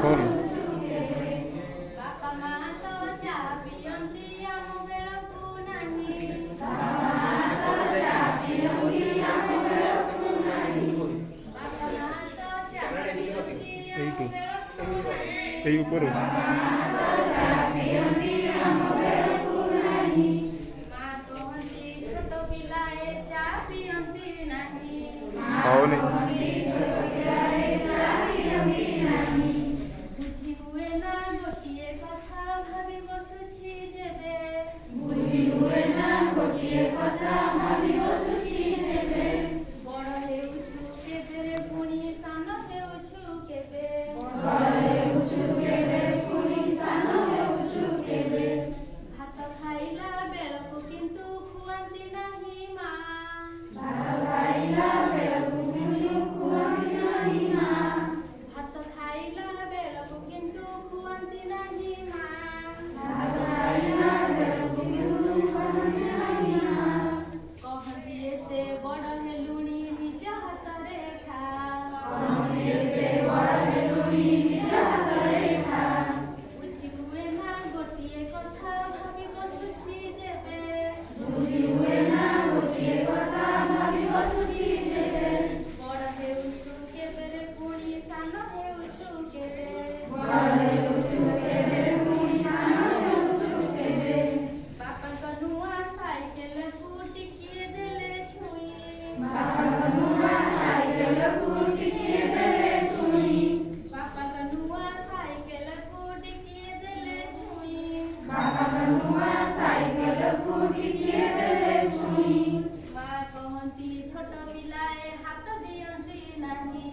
खोल बापा माँ तो चा पियंती आम बेलकु नाही बापा माँ तो चा पियंती आम এইটু बेलकु नाही এই উপরে माँ कहती छोट पिलाए चा पियंती नाही ହଉନି बुझी हुए ना गोटिए कथा भाबी बसुछि जेबे बड़ हेउछु केबे रे पुणी सान हेउछु केबे भात खाइला बेलकु किंतु खुआंती नाही माँ भात खाइला बेलकु किंतु खुआंती नाही माँ कहती एते बड़ हेलुणी निज हातरे खा बुझी हुए ना गोटिए कथा भाबी बसुछि जेबे बड़ हेउछु केबे रे पुणी सान हेउछु केबे बापा को नुआ साइकेल को टिकिए देले छुई बापा को नुआ साइकेल को टिकिए देले छुई माँ कहती छोट पिलाए हाथ दियंती नाही